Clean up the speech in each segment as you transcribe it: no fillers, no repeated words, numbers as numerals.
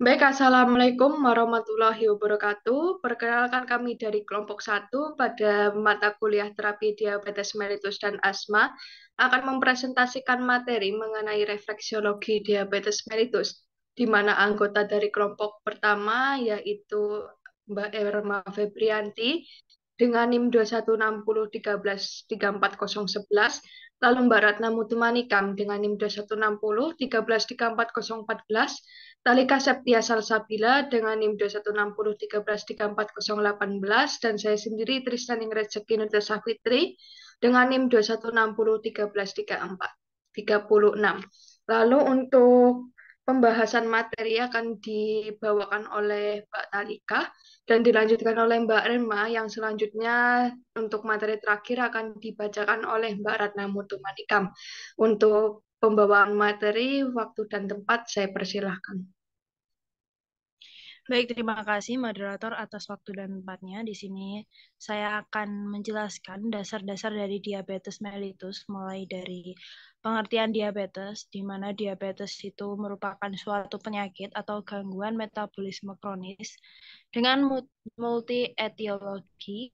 Baik, Assalamualaikum warahmatullahi wabarakatuh. Perkenalkan kami dari kelompok 1 pada mata kuliah terapi diabetes mellitus dan asma akan mempresentasikan materi mengenai refleksiologi diabetes mellitus, di mana anggota dari kelompok pertama yaitu Mbak Erma Febrianti dengan NIM 21601334011, lalu Mbak Ratna Mutumanikam dengan NIM 21601334014, Talika Septia Salsabila dengan NIM 21601334018, dan saya sendiri Tristan Ingrid Sekinurta Safitri dengan NIM 21601134036. Lalu untuk pembahasan materi akan dibawakan oleh Mbak Talika dan dilanjutkan oleh Mbak Rema, yang selanjutnya untuk materi terakhir akan dibacakan oleh Mbak Ratna Mutumanikam. Untuk pembawaan materi, waktu dan tempat saya persilahkan. Baik, terima kasih moderator atas waktu dan tempatnya. Di sini saya akan menjelaskan dasar-dasar dari diabetes mellitus, mulai dari pengertian diabetes, di mana diabetes itu merupakan suatu penyakit atau gangguan metabolisme kronis dengan multi-etiologi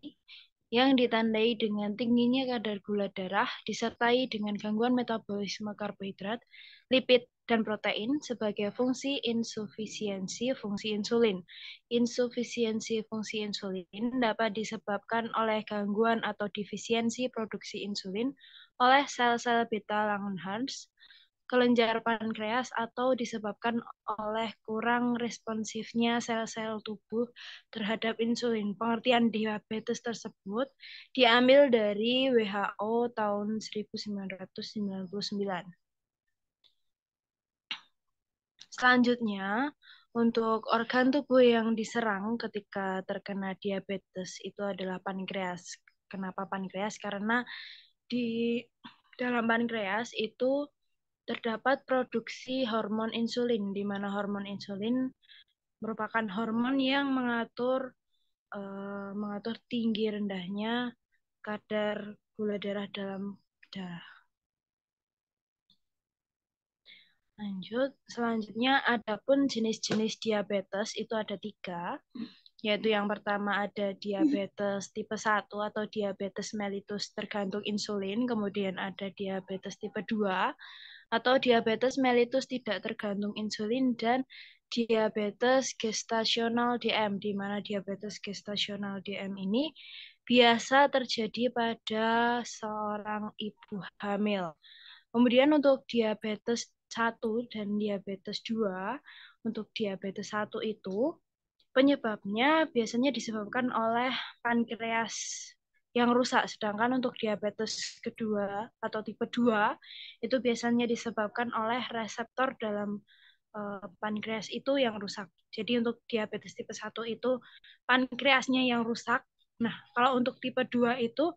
yang ditandai dengan tingginya kadar gula darah, disertai dengan gangguan metabolisme karbohidrat, lipid, dan protein sebagai fungsi insufisiensi fungsi insulin. Insufisiensi fungsi insulin dapat disebabkan oleh gangguan atau defisiensi produksi insulin oleh sel-sel beta Langerhans, kelenjar pankreas, atau disebabkan oleh kurang responsifnya sel-sel tubuh terhadap insulin. Pengertian diabetes tersebut diambil dari WHO tahun 1999. Selanjutnya, untuk organ tubuh yang diserang ketika terkena diabetes itu adalah pankreas. Kenapa pankreas? Karena di dalam pankreas itu terdapat produksi hormon insulin, di mana hormon insulin merupakan hormon yang mengatur tinggi rendahnya kadar gula darah dalam darah. Lanjut, selanjutnya adapun jenis-jenis diabetes itu ada 3, yaitu yang pertama ada diabetes tipe 1 atau diabetes mellitus tergantung insulin, kemudian ada diabetes tipe 2 atau diabetes mellitus tidak tergantung insulin, dan diabetes gestasional DM, di mana diabetes gestasional DM ini biasa terjadi pada seorang ibu hamil. Kemudian untuk diabetes 1 dan diabetes 2, untuk diabetes 1 itu penyebabnya biasanya disebabkan oleh pankreas yang rusak, sedangkan untuk diabetes kedua atau tipe 2 itu biasanya disebabkan oleh reseptor dalam pankreas itu yang rusak. Jadi untuk diabetes tipe 1 itu pankreasnya yang rusak. Nah, kalau untuk tipe 2 itu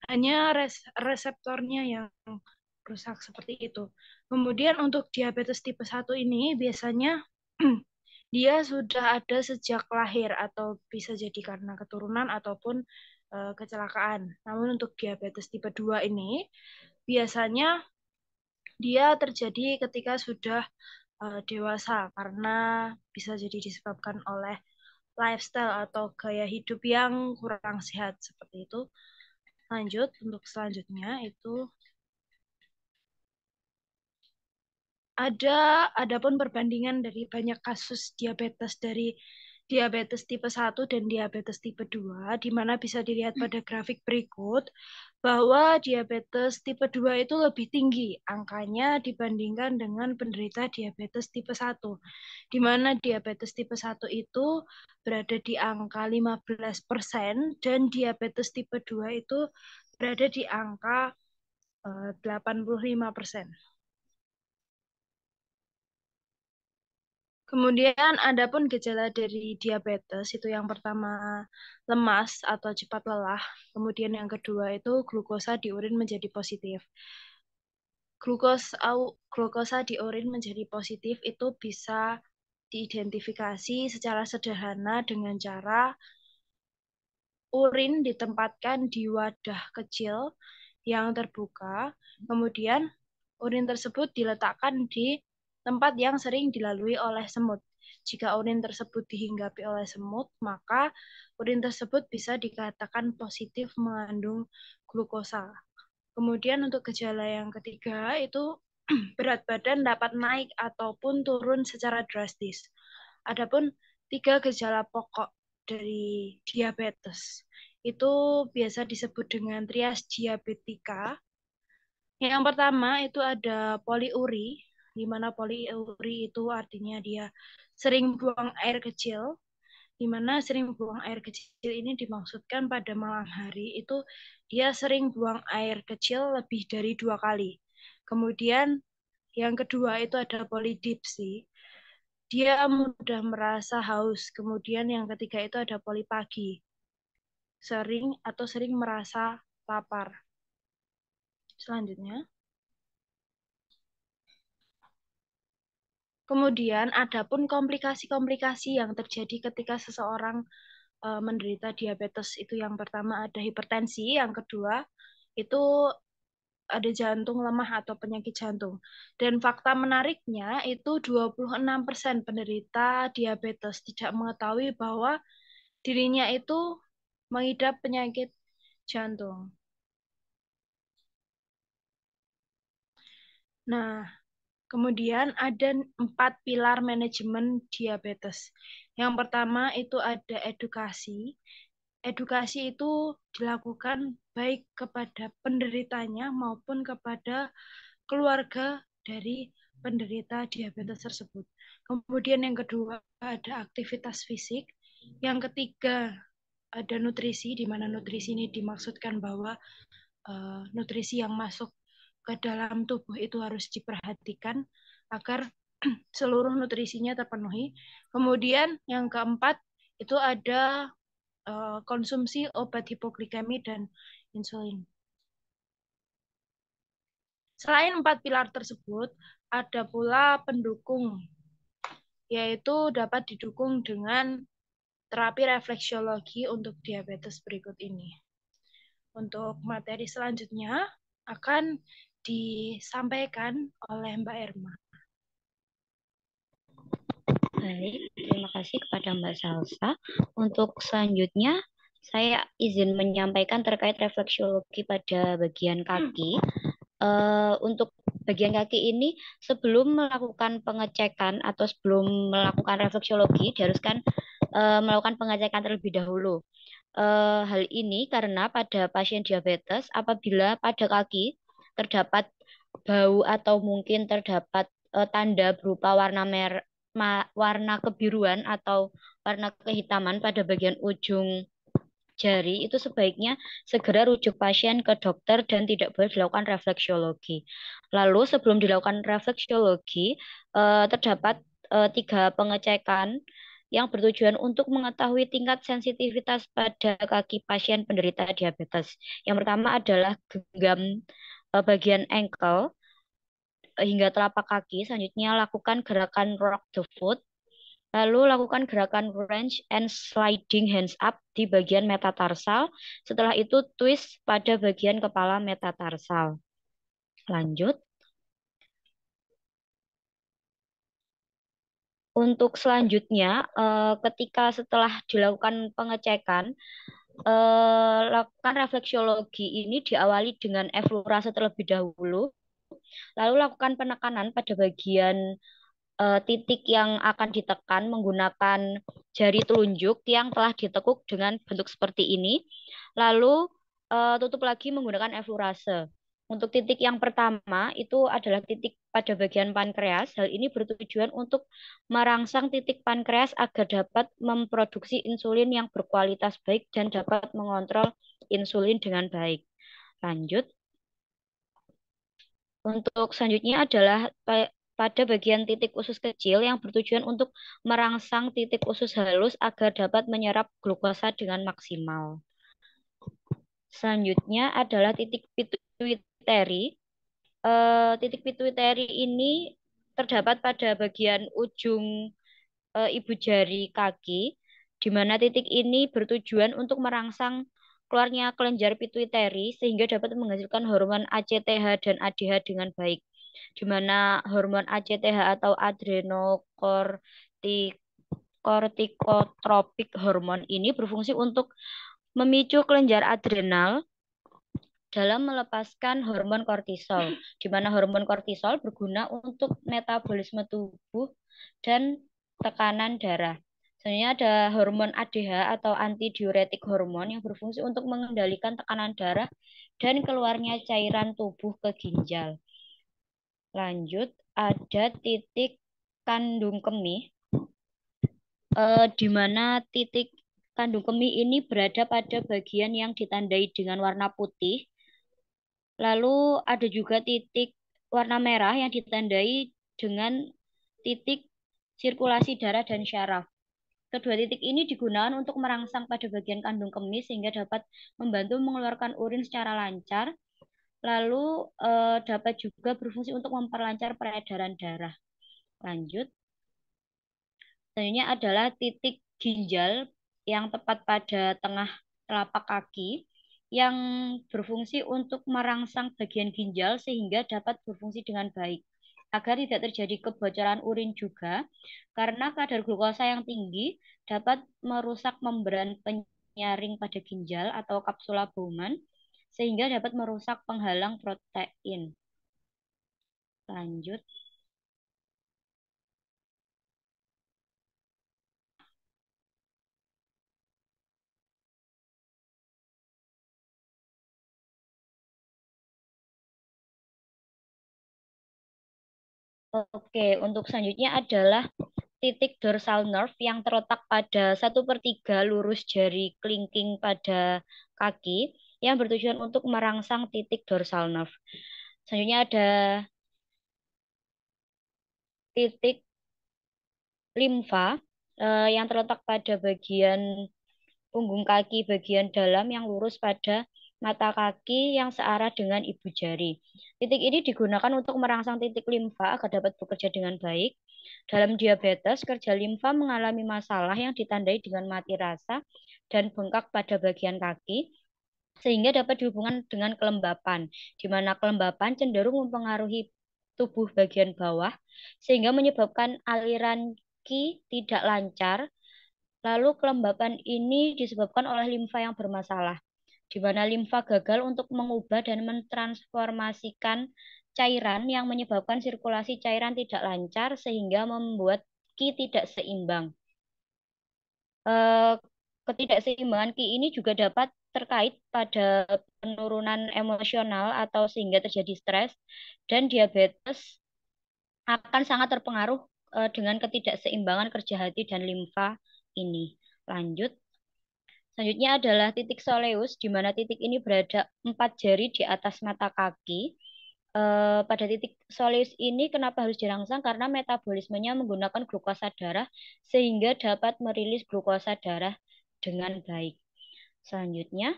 hanya reseptornya yang rusak seperti itu. Kemudian untuk diabetes tipe 1 ini biasanya dia sudah ada sejak lahir atau bisa jadi karena keturunan ataupun kecelakaan. Namun untuk diabetes tipe 2 ini biasanya dia terjadi ketika sudah dewasa karena bisa jadi disebabkan oleh lifestyle atau gaya hidup yang kurang sehat seperti itu. Lanjut, untuk selanjutnya itu adapun perbandingan dari banyak kasus diabetes dari diabetes tipe 1 dan diabetes tipe 2, di mana bisa dilihat pada grafik berikut bahwa diabetes tipe 2 itu lebih tinggi angkanya dibandingkan dengan penderita diabetes tipe 1, di mana diabetes tipe 1 itu berada di angka 15% dan diabetes tipe 2 itu berada di angka 85%. Kemudian adapun gejala dari diabetes itu yang pertama lemas atau cepat lelah, kemudian yang kedua itu glukosa di urin menjadi positif. Glukosa di urin menjadi positif itu bisa diidentifikasi secara sederhana dengan cara urin ditempatkan di wadah kecil yang terbuka, kemudian urin tersebut diletakkan di tempat yang sering dilalui oleh semut. Jika urin tersebut dihinggapi oleh semut, maka urin tersebut bisa dikatakan positif mengandung glukosa. Kemudian untuk gejala yang ketiga itu berat badan dapat naik ataupun turun secara drastis. Adapun 3 gejala pokok dari diabetes itu biasa disebut dengan trias diabetika. Yang pertama itu ada poliuri, di mana poliuri itu artinya dia sering buang air kecil, di mana sering buang air kecil ini dimaksudkan pada malam hari itu dia sering buang air kecil lebih dari 2 kali. Kemudian yang kedua itu ada polidipsi, dia mudah merasa haus. Kemudian yang ketiga itu ada polipagi, sering merasa lapar. Selanjutnya. Kemudian adapun komplikasi-komplikasi yang terjadi ketika seseorang menderita diabetes itu yang pertama ada hipertensi, yang kedua itu ada jantung lemah atau penyakit jantung. Dan fakta menariknya itu 26% penderita diabetes tidak mengetahui bahwa dirinya itu mengidap penyakit jantung. Nah, kemudian ada 4 pilar manajemen diabetes. Yang pertama itu ada edukasi. Edukasi itu dilakukan baik kepada penderitanya maupun kepada keluarga dari penderita diabetes tersebut. Kemudian yang kedua ada aktivitas fisik. Yang ketiga ada nutrisi, di mana nutrisi ini dimaksudkan bahwa nutrisi yang masuk ke dalam tubuh itu harus diperhatikan agar seluruh nutrisinya terpenuhi. Kemudian yang keempat itu ada konsumsi obat hipoglikemi dan insulin. Selain 4 pilar tersebut, ada pula pendukung, yaitu dapat didukung dengan terapi refleksiologi untuk diabetes berikut ini. Untuk materi selanjutnya akan disampaikan oleh Mbak Erma. Baik, terima kasih kepada Mbak Salsa. Untuk selanjutnya, saya izin menyampaikan terkait refleksiologi pada bagian kaki. Untuk bagian kaki ini, sebelum melakukan pengecekan atau sebelum melakukan refleksiologi, diharuskan melakukan pengecekan terlebih dahulu. Hal ini karena pada pasien diabetes, apabila pada kaki terdapat bau atau mungkin terdapat tanda berupa warna kebiruan atau warna kehitaman pada bagian ujung jari, itu sebaiknya segera rujuk pasien ke dokter dan tidak boleh dilakukan refleksiologi. Lalu sebelum dilakukan refleksiologi, terdapat 3 pengecekan yang bertujuan untuk mengetahui tingkat sensitivitas pada kaki pasien penderita diabetes. Yang pertama adalah genggam bagian ankle hingga telapak kaki. Selanjutnya lakukan gerakan rock the foot. Lalu lakukan gerakan range and sliding hands up di bagian metatarsal. Setelah itu twist pada bagian kepala metatarsal. Lanjut. Untuk selanjutnya, ketika setelah dilakukan pengecekan, lakukan refleksiologi ini diawali dengan eflurase terlebih dahulu, lalu lakukan penekanan pada bagian titik yang akan ditekan menggunakan jari telunjuk yang telah ditekuk dengan bentuk seperti ini, lalu tutup lagi menggunakan eflurase. Untuk titik yang pertama itu adalah titik pada bagian pankreas. Hal ini bertujuan untuk merangsang titik pankreas agar dapat memproduksi insulin yang berkualitas baik dan dapat mengontrol insulin dengan baik. Lanjut. Untuk selanjutnya adalah pada bagian titik usus kecil yang bertujuan untuk merangsang titik usus halus agar dapat menyerap glukosa dengan maksimal. Selanjutnya adalah titik pituitary. Titik pituitary ini terdapat pada bagian ujung ibu jari kaki, di mana titik ini bertujuan untuk merangsang keluarnya kelenjar pituitary sehingga dapat menghasilkan hormon ACTH dan ADH dengan baik, di mana hormon ACTH atau adrenocorticotropic kortikotropik hormon ini berfungsi untuk memicu kelenjar adrenal dalam melepaskan hormon kortisol, di mana hormon kortisol berguna untuk metabolisme tubuh dan tekanan darah. Selanjutnya ada hormon ADH atau antidiuretik hormon yang berfungsi untuk mengendalikan tekanan darah dan keluarnya cairan tubuh ke ginjal. Lanjut, ada titik kandung kemih, di mana titik kandung kemih ini berada pada bagian yang ditandai dengan warna putih. Lalu ada juga titik warna merah yang ditandai dengan titik sirkulasi darah dan syaraf. Kedua titik ini digunakan untuk merangsang pada bagian kandung kemih sehingga dapat membantu mengeluarkan urin secara lancar. Lalu dapat juga berfungsi untuk memperlancar peredaran darah. Lanjut. Selanjutnya adalah titik ginjal yang tepat pada tengah telapak kaki yang berfungsi untuk merangsang bagian ginjal sehingga dapat berfungsi dengan baik. Agar tidak terjadi kebocoran urin juga, karena kadar glukosa yang tinggi dapat merusak membran penyaring pada ginjal atau kapsula Bowman, sehingga dapat merusak penghalang protein. Lanjut. Oke, untuk selanjutnya adalah titik dorsal nerve yang terletak pada 1/3 lurus jari kelingking pada kaki yang bertujuan untuk merangsang titik dorsal nerve. Selanjutnya ada titik limfa yang terletak pada bagian punggung kaki bagian dalam yang lurus pada mata kaki yang searah dengan ibu jari. Titik ini digunakan untuk merangsang titik limfa agar dapat bekerja dengan baik. Dalam diabetes, kerja limfa mengalami masalah yang ditandai dengan mati rasa dan bengkak pada bagian kaki, sehingga dapat dihubungkan dengan kelembapan, di mana kelembapan cenderung mempengaruhi tubuh bagian bawah, sehingga menyebabkan aliran Qi tidak lancar. Lalu kelembapan ini disebabkan oleh limfa yang bermasalah, di mana limfa gagal untuk mengubah dan mentransformasikan cairan yang menyebabkan sirkulasi cairan tidak lancar sehingga membuat Qi tidak seimbang. Ketidakseimbangan Qi ini juga dapat terkait pada penurunan emosional atau sehingga terjadi stres, dan diabetes akan sangat terpengaruh dengan ketidakseimbangan kerja hati dan limfa ini. Lanjut. Selanjutnya adalah titik soleus, di mana titik ini berada 4 jari di atas mata kaki. Pada titik soleus ini kenapa harus dirangsang? Karena metabolismenya menggunakan glukosa darah sehingga dapat merilis glukosa darah dengan baik. Selanjutnya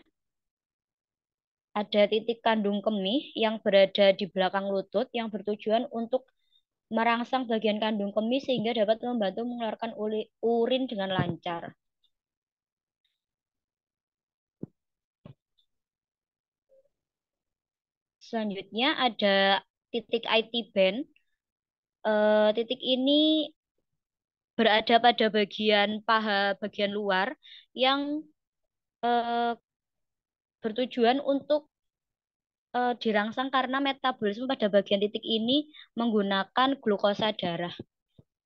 ada titik kandung kemih yang berada di belakang lutut yang bertujuan untuk merangsang bagian kandung kemih sehingga dapat membantu mengeluarkan urin dengan lancar. Selanjutnya ada titik IT band. Titik ini berada pada bagian paha bagian luar yang bertujuan untuk dirangsang karena metabolisme pada bagian titik ini menggunakan glukosa darah.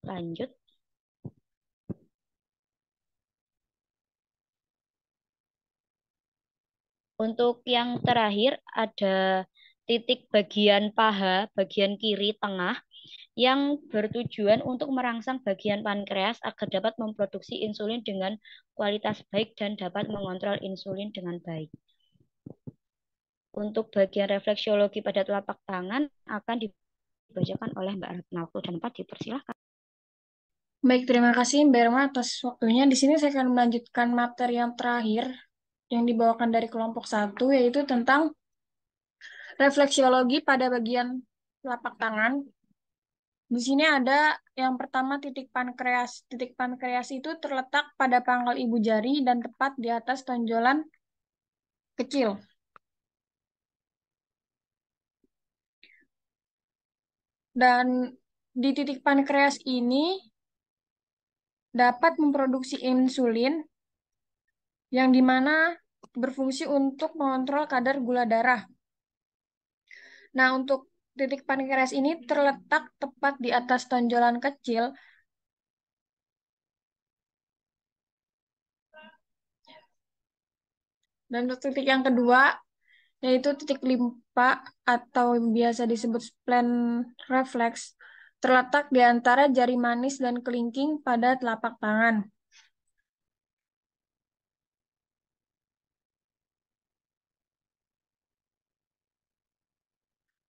Lanjut. Untuk yang terakhir ada titik bagian paha bagian kiri tengah yang bertujuan untuk merangsang bagian pankreas agar dapat memproduksi insulin dengan kualitas baik dan dapat mengontrol insulin dengan baik. Untuk bagian refleksiologi pada telapak tangan akan dibacakan oleh Mbak Ratna. Waktu dan tempat dipersilahkan. Baik, terima kasih Mbak Irma atas waktunya. Di sini saya akan melanjutkan materi yang terakhir yang dibawakan dari kelompok 1, yaitu tentang refleksiologi pada bagian telapak tangan. Di sini ada yang pertama titik pankreas. Titik pankreas itu terletak pada pangkal ibu jari dan tepat di atas tonjolan kecil. Dan di titik pankreas ini, dapat memproduksi insulin yang dimana berfungsi untuk mengontrol kadar gula darah. Nah, untuk titik pankreas ini terletak tepat di atas tonjolan kecil dan untuk titik yang kedua yaitu titik limpa atau biasa disebut spleen reflex terletak di antara jari manis dan kelingking pada telapak tangan.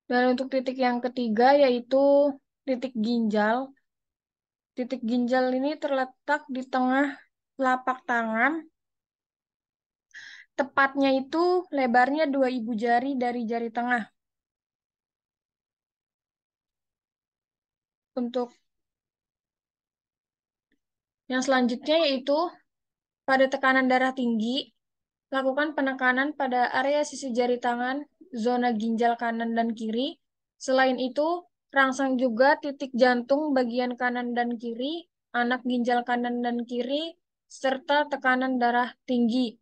Dan untuk titik yang ketiga yaitu titik ginjal. Titik ginjal ini terletak di tengah telapak tangan. Tepatnya itu lebarnya 2 ibu jari dari jari tengah. Untuk yang selanjutnya yaitu pada tekanan darah tinggi, lakukan penekanan pada area sisi jari tangan, zona ginjal kanan dan kiri. Selain itu, rangsang juga titik jantung bagian kanan dan kiri, anak ginjal kanan dan kiri, serta tekanan darah tinggi.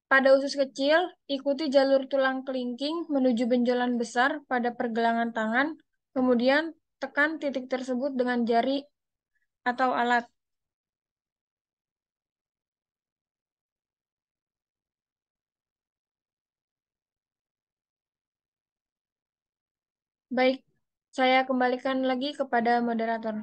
Pada usus kecil, ikuti jalur tulang kelingking menuju benjolan besar pada pergelangan tangan, kemudian tekan titik tersebut dengan jari atau alat. Baik, saya kembalikan lagi kepada moderator.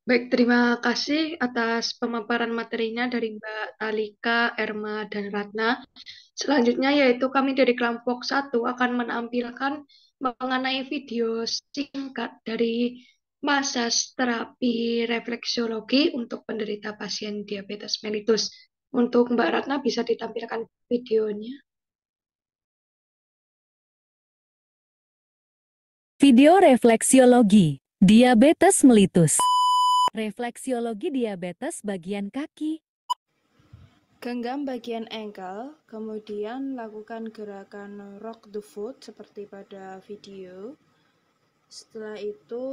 Baik, terima kasih atas pemaparan materinya dari Mbak Talika, Erma, dan Ratna. Selanjutnya yaitu kami dari kelompok 1 akan menampilkan mengenai video singkat dari massage terapi refleksiologi untuk penderita pasien diabetes mellitus. Untuk Mbak Ratna bisa ditampilkan videonya. Video refleksiologi diabetes mellitus. Refleksiologi diabetes bagian kaki. Genggam bagian ankle, kemudian lakukan gerakan rock the foot seperti pada video. Setelah itu,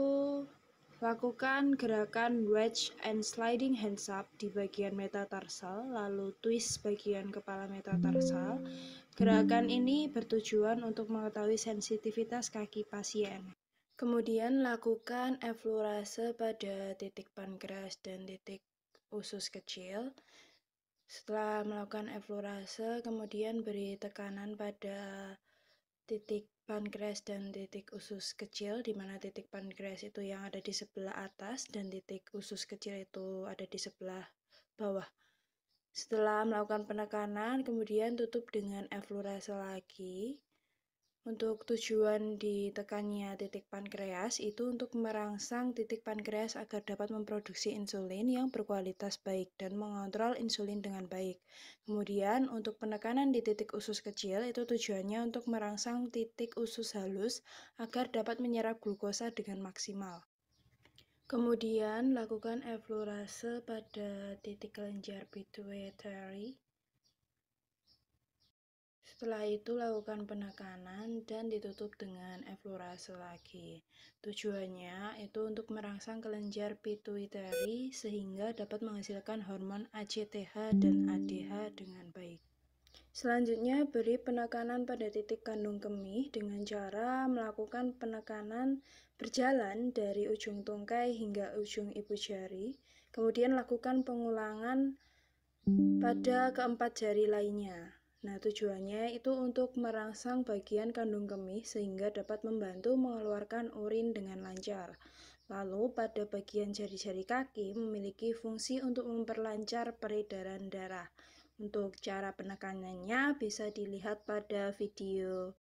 lakukan gerakan wedge and sliding hands up di bagian metatarsal, lalu twist bagian kepala metatarsal. Gerakan ini bertujuan untuk mengetahui sensitivitas kaki pasien. Kemudian lakukan eflorase pada titik pankreas dan titik usus kecil. Setelah melakukan eflorase, kemudian beri tekanan pada titik pankreas dan titik usus kecil, di mana titik pankreas itu yang ada di sebelah atas dan titik usus kecil itu ada di sebelah bawah. Setelah melakukan penekanan, kemudian tutup dengan eflorase lagi. Untuk tujuan ditekannya titik pankreas itu untuk merangsang titik pankreas agar dapat memproduksi insulin yang berkualitas baik dan mengontrol insulin dengan baik. Kemudian untuk penekanan di titik usus kecil itu tujuannya untuk merangsang titik usus halus agar dapat menyerap glukosa dengan maksimal. Kemudian lakukan eflorase pada titik kelenjar pituitary. Setelah itu lakukan penekanan dan ditutup dengan eflorase lagi. Tujuannya itu untuk merangsang kelenjar pituitary sehingga dapat menghasilkan hormon ACTH dan ADH dengan baik. Selanjutnya beri penekanan pada titik kandung kemih dengan cara melakukan penekanan berjalan dari ujung tungkai hingga ujung ibu jari. Kemudian lakukan pengulangan pada keempat jari lainnya. Nah, tujuannya itu untuk merangsang bagian kandung kemih sehingga dapat membantu mengeluarkan urin dengan lancar. Lalu, pada bagian jari-jari kaki memiliki fungsi untuk memperlancar peredaran darah. Untuk cara penekanannya bisa dilihat pada video.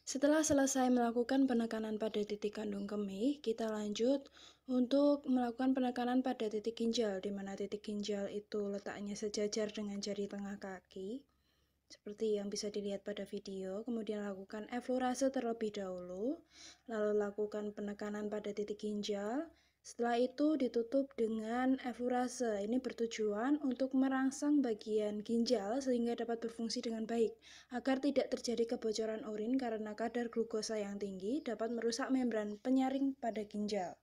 Setelah selesai melakukan penekanan pada titik kandung kemih, kita lanjut untuk melakukan penekanan pada titik ginjal, di mana titik ginjal itu letaknya sejajar dengan jari tengah kaki, seperti yang bisa dilihat pada video. Kemudian lakukan eflorase terlebih dahulu, lalu lakukan penekanan pada titik ginjal. Setelah itu ditutup dengan eflorase. Ini bertujuan untuk merangsang bagian ginjal sehingga dapat berfungsi dengan baik, agar tidak terjadi kebocoran urin karena kadar glukosa yang tinggi dapat merusak membran penyaring pada ginjal.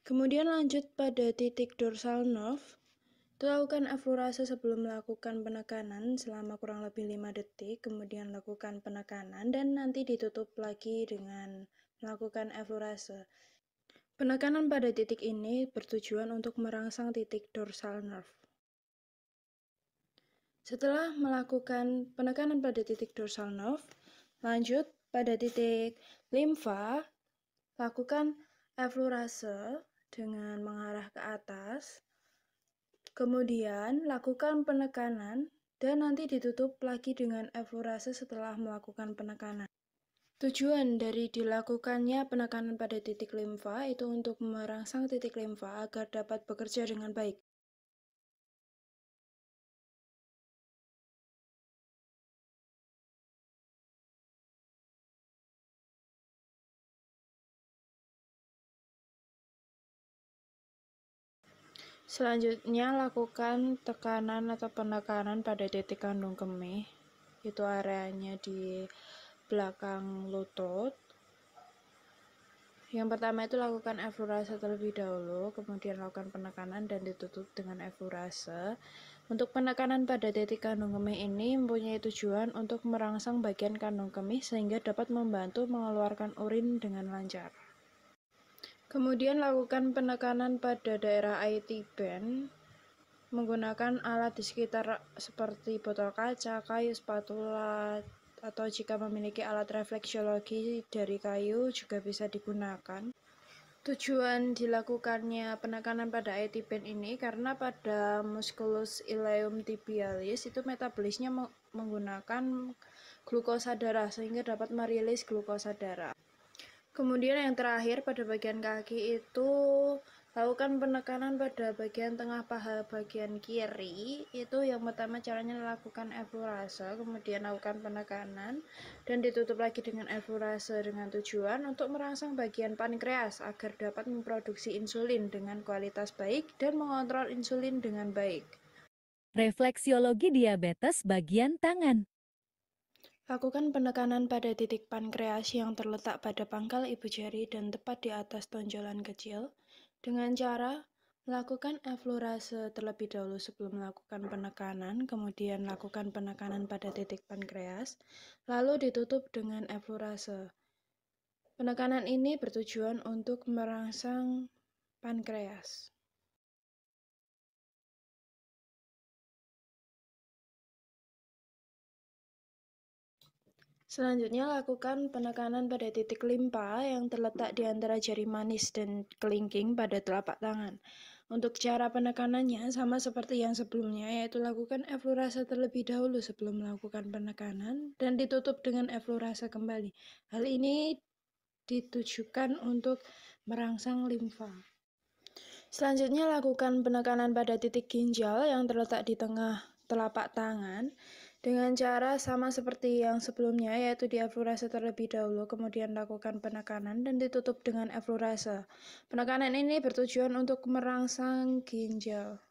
Kemudian lanjut pada titik dorsal nerve. Lakukan eflorase sebelum melakukan penekanan selama kurang lebih 5 detik, kemudian lakukan penekanan dan nanti ditutup lagi dengan melakukan eflorase. Penekanan pada titik ini bertujuan untuk merangsang titik dorsal nerve. Setelah melakukan penekanan pada titik dorsal nerve, lanjut pada titik limfa, lakukan eflorase dengan mengarah ke atas. Kemudian lakukan penekanan dan nanti ditutup lagi dengan eflorase setelah melakukan penekanan. Tujuan dari dilakukannya penekanan pada titik limfa itu untuk merangsang titik limfa agar dapat bekerja dengan baik. Selanjutnya, lakukan tekanan atau penekanan pada titik kandung kemih. Itu areanya di belakang lutut. Yang pertama itu lakukan eflorase terlebih dahulu, kemudian lakukan penekanan dan ditutup dengan eflorase. Untuk penekanan pada titik kandung kemih ini mempunyai tujuan untuk merangsang bagian kandung kemih sehingga dapat membantu mengeluarkan urin dengan lancar. Kemudian lakukan penekanan pada daerah IT band menggunakan alat di sekitar seperti botol kaca, kayu, spatula, atau jika memiliki alat refleksiologi dari kayu juga bisa digunakan. Tujuan dilakukannya penekanan pada IT band ini karena pada musculus ileum tibialis itu metabolisnya menggunakan glukosa darah sehingga dapat merilis glukosa darah. Kemudian yang terakhir pada bagian kaki itu lakukan penekanan pada bagian tengah paha bagian kiri. Itu yang pertama caranya lakukan eflorase, kemudian lakukan penekanan dan ditutup lagi dengan eflorase dengan tujuan untuk merangsang bagian pankreas agar dapat memproduksi insulin dengan kualitas baik dan mengontrol insulin dengan baik. Refleksiologi diabetes bagian tangan. Lakukan penekanan pada titik pankreas yang terletak pada pangkal ibu jari dan tepat di atas tonjolan kecil dengan cara melakukan eflorase terlebih dahulu sebelum melakukan penekanan, kemudian lakukan penekanan pada titik pankreas, lalu ditutup dengan eflorase. Penekanan ini bertujuan untuk merangsang pankreas. Selanjutnya, lakukan penekanan pada titik limpa yang terletak di antara jari manis dan kelingking pada telapak tangan. Untuk cara penekanannya sama seperti yang sebelumnya, yaitu lakukan eflorase terlebih dahulu sebelum melakukan penekanan dan ditutup dengan eflorase kembali. Hal ini ditujukan untuk merangsang limfa. Selanjutnya, lakukan penekanan pada titik ginjal yang terletak di tengah telapak tangan dengan cara sama seperti yang sebelumnya, yaitu dieflorase terlebih dahulu, kemudian lakukan penekanan dan ditutup dengan eflorase. Penekanan ini bertujuan untuk merangsang ginjal.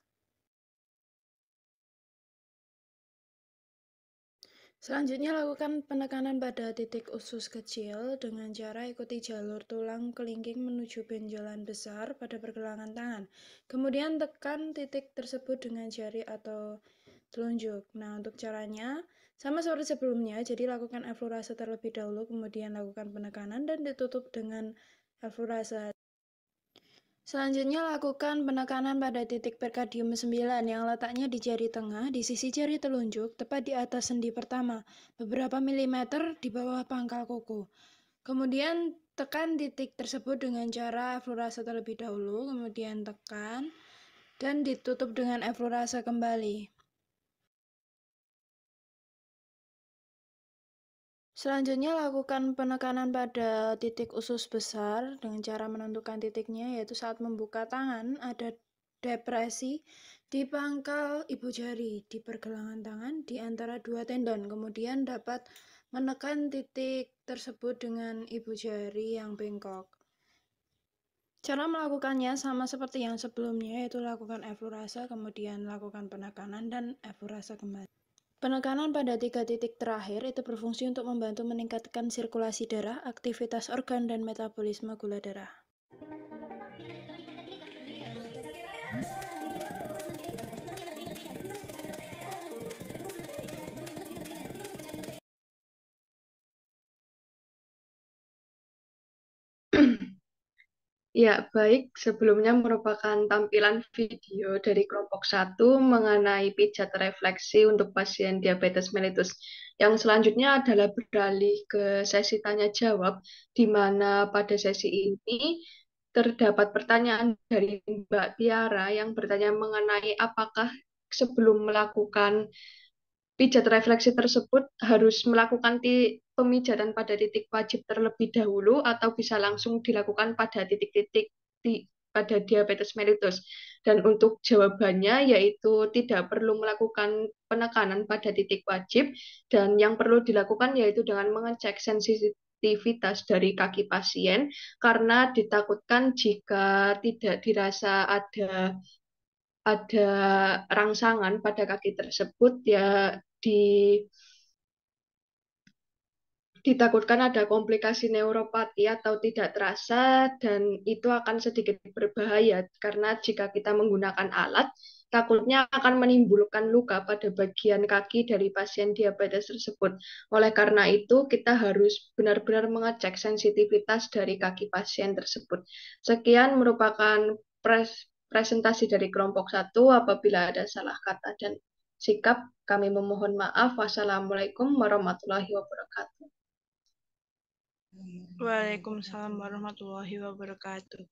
Selanjutnya, lakukan penekanan pada titik usus kecil dengan cara ikuti jalur tulang kelingking menuju benjolan besar pada pergelangan tangan. Kemudian tekan titik tersebut dengan jari atau telunjuk. Nah, untuk caranya sama seperti sebelumnya, jadi lakukan eflorase terlebih dahulu, kemudian lakukan penekanan dan ditutup dengan eflorase. Selanjutnya, lakukan penekanan pada titik perikardium 9 yang letaknya di jari tengah, di sisi jari telunjuk, tepat di atas sendi pertama, beberapa milimeter di bawah pangkal kuku. Kemudian, tekan titik tersebut dengan cara eflorase terlebih dahulu, kemudian tekan, dan ditutup dengan eflorase kembali. Selanjutnya, lakukan penekanan pada titik usus besar dengan cara menentukan titiknya, yaitu saat membuka tangan, ada depresi di pangkal ibu jari, di pergelangan tangan, di antara dua tendon. Kemudian dapat menekan titik tersebut dengan ibu jari yang bengkok. Cara melakukannya sama seperti yang sebelumnya, yaitu lakukan eflurase, kemudian lakukan penekanan, dan eflurase kembali. Penekanan pada 3 titik terakhir itu berfungsi untuk membantu meningkatkan sirkulasi darah, aktivitas organ, dan metabolisme gula darah. Ya, baik. Sebelumnya merupakan tampilan video dari kelompok 1 mengenai pijat refleksi untuk pasien diabetes mellitus. Yang selanjutnya adalah beralih ke sesi tanya jawab, di mana pada sesi ini terdapat pertanyaan dari Mbak Tiara yang bertanya mengenai apakah sebelum melakukan pijat refleksi tersebut harus melakukan pemijatan pada titik wajib terlebih dahulu atau bisa langsung dilakukan pada titik-titik pada diabetes mellitus. Dan untuk jawabannya yaitu tidak perlu melakukan penekanan pada titik wajib, dan yang perlu dilakukan yaitu dengan mengecek sensitivitas dari kaki pasien, karena ditakutkan jika tidak dirasa ada rangsangan pada kaki tersebut, ya ditakutkan ada komplikasi neuropati atau tidak terasa, dan itu akan sedikit berbahaya karena jika kita menggunakan alat, takutnya akan menimbulkan luka pada bagian kaki dari pasien diabetes tersebut. Oleh karena itu, kita harus benar-benar mengecek sensitivitas dari kaki pasien tersebut. Sekian merupakan presentasi dari kelompok 1. Apabila ada salah kata dan sikap, kami memohon maaf. Wassalamualaikum warahmatullahi wabarakatuh. Waalaikumsalam warahmatullahi wabarakatuh.